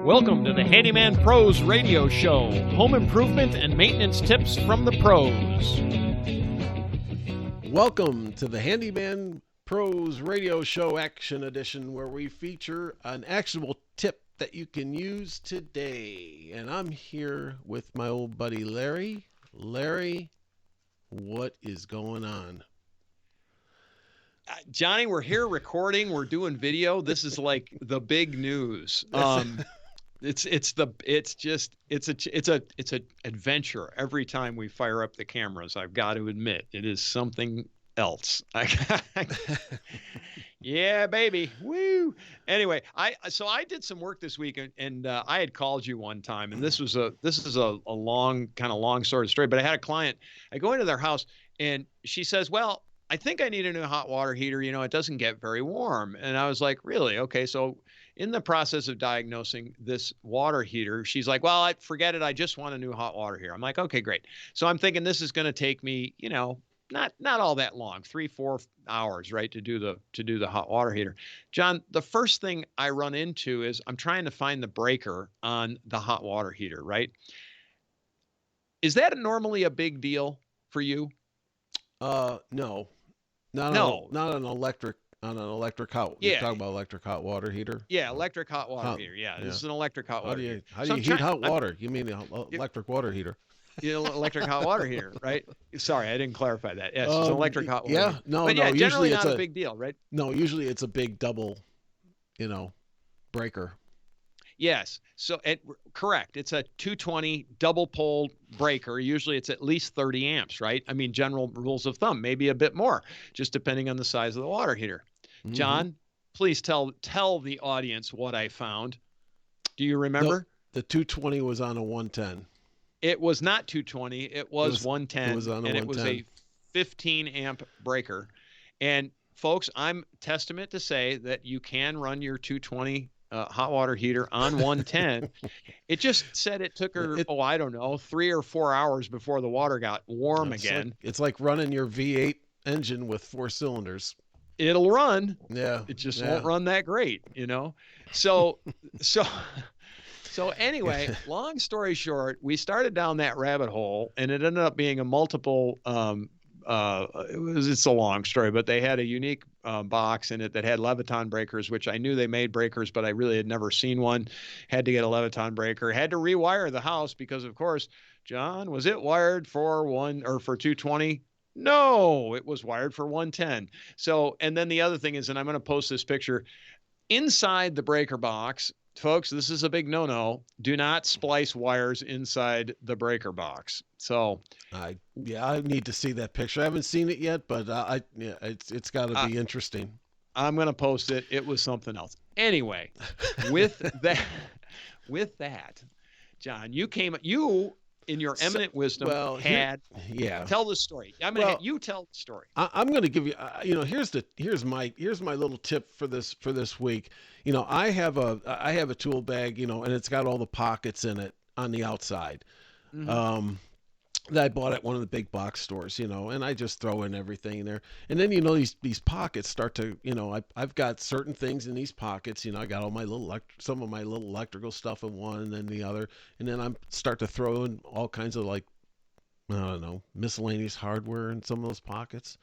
Welcome to the Handyman Pros Radio Show. Home improvement and maintenance tips from the pros. Welcome to the Handyman Pros Radio Show Action Edition, where we feature an actionable tip that you can use today. And I'm here with my old buddy Larry. Larry, what is going on? Johnny, we're here recording. We're doing video. This is like the big news. It's an adventure every time we fire up the cameras. I've got to admit, it is something else. Yeah, baby. Woo. Anyway, I did some work this week, and I had called you one time, and this is a long sort of story. But I had a client. I go into their house, and she says, "Well, I think I need a new hot water heater. You know, it doesn't get very warm." And I was like, "Really? Okay." So in the process of diagnosing this water heater, she's like, "Well, forget it. I just want a new hot water heater." I'm like, "Okay, great." So I'm thinking this is going to take me, not all that long, 3-4 hours, right, to do the hot water heater. John, the first thing I run into is I'm trying to find the breaker on the hot water heater, right? Is that normally a big deal for you? No. Not an electric hot. Yeah. You're talking about electric hot water heater? Yeah, electric hot water heater. Yeah, this is an electric hot water heater. How do you heat hot water? You mean the electric water heater? Electric hot water heater, right? Sorry, I didn't clarify that. Yes, it's an electric hot water heater. But generally usually not a big deal, right? No, usually it's a big double, breaker. Yes. So correct. It's a 220 double pole breaker. Usually it's at least 30 amps, right? I mean, general rules of thumb, maybe a bit more, just depending on the size of the water heater. Mm-hmm. John, please tell the audience what I found. Do you remember? The 220 was on a 110. It was not 220. It was 110. It was on a 110. And it was a 15 amp breaker. And folks, I'm testament to say that you can run your 220 hot water heater on 110. It just said it took her, 3 or 4 hours before the water got warm again. It's like running your V8 engine with 4 cylinders. It'll run. Yeah. It just won't run that great, So anyway, long story short, we started down that rabbit hole, and it ended up being a multiple. It's a long story, but they had a unique box in it that had Leviton breakers, which I knew they made breakers, but I really had never seen one. Had to get a Leviton breaker. Had to rewire the house because, of course, John, was it wired for 220? No, it was wired for 110. So, and then the other thing is, and I'm going to post this picture inside the breaker box. Folks, this is a big no-no. Do not splice wires inside the breaker box. So, I need to see that picture. I haven't seen it yet, but it's got to be interesting. I'm going to post it. It was something else. Anyway, with that, John, you in your eminent wisdom tell the story. You tell the story. I'm going to give you, here's my little tip for this week. I have a tool bag, and it's got all the pockets in it on the outside. Mm-hmm. That I bought at one of the big box stores, and I just throw in everything in there. And then, these pockets start to, I've got certain things in these pockets, I got all my some of my little electrical stuff in one and then the other. And then I start to throw in all kinds of miscellaneous hardware in some of those pockets.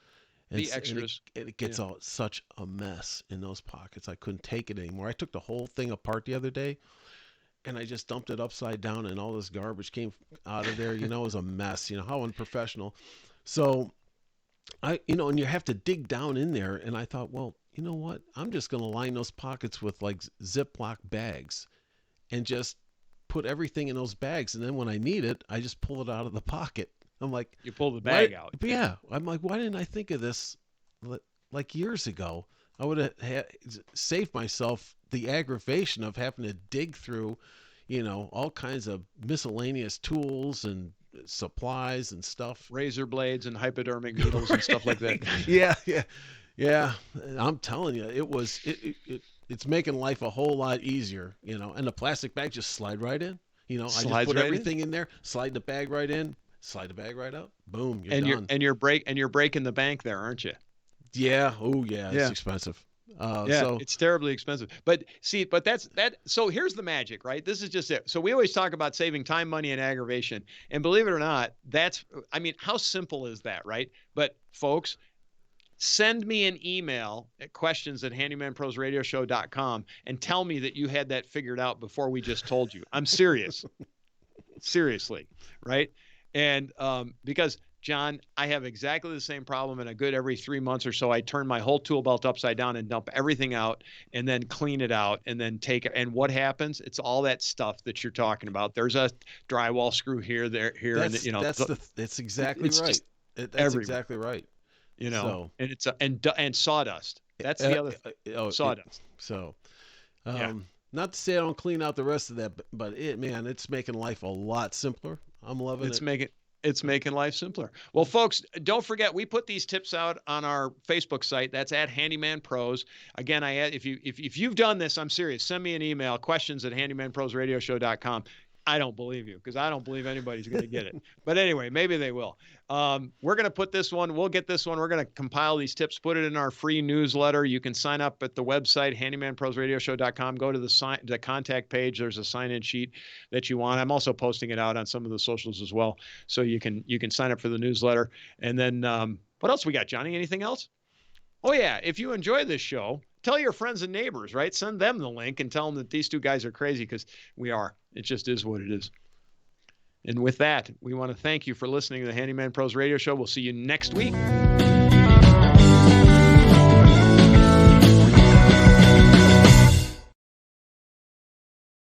The extras. And it gets such a mess in those pockets. I couldn't take it anymore. I took the whole thing apart the other day, and I just dumped it upside down, and all this garbage came out of there. It was a mess. How unprofessional. So and you have to dig down in there. And I thought, well, you know what? I'm just going to line those pockets with like ziplock bags and just put everything in those bags. And then when I need it, I just pull it out of the pocket. I'm like, you pull the bag out. Yeah. I'm like, why didn't I think of this like years ago? I would have saved myself the aggravation of having to dig through, all kinds of miscellaneous tools and supplies and stuff. Razor blades and hypodermic needles and stuff like that. Yeah. I'm telling you, it's making life a whole lot easier, and the plastic bag just slide right in. I just put everything in there, slide the bag right in, slide the bag right out. Boom, you're done. You're breaking the bank there, aren't you? Yeah. Oh, yeah. It's expensive. Yeah, So it's terribly expensive. But see, but that's that. So here's the magic, right? This is just it. So we always talk about saving time, money, and aggravation. And believe it or not, I mean, how simple is that, right? But folks, send me an email at questions@handymanprosradioshow.com and tell me that you had that figured out before we just told you. I'm serious. Seriously, right? And because John, I have exactly the same problem, and a good every 3 months or so, I turn my whole tool belt upside down and dump everything out, and then clean it out, and then take it. And what happens? It's all that stuff that you're talking about. There's a drywall screw here, there, here, and that's exactly it's right. just That's everywhere. exactly right. And So it's and sawdust. That's the other thing. Sawdust. So Yeah. not to say I don't clean out the rest of that, but it's making life a lot simpler. I'm loving It's it. making it's making life simpler. Well, folks, don't forget we put these tips out on our Facebook site. That's at Handyman Pros. Again, if you've done this, I'm serious. Send me an email, questions@handymanprosradioshow.com. I don't believe you because I don't believe anybody's going to get it. But anyway, maybe they will. We're going to put this one. We'll get this one. We're going to compile these tips, put it in our free newsletter. You can sign up at the website, handymanprosradioshow.com. Go to the contact page. There's a sign-in sheet that you want. I'm also posting it out on some of the socials as well. So you can sign up for the newsletter. And then what else we got, Johnny? Anything else? Oh, yeah. If you enjoy this show, tell your friends and neighbors, right? Send them the link and tell them that these two guys are crazy because we are. It just is what it is. And with that, we want to thank you for listening to the Handyman Pros Radio Show. We'll see you next week.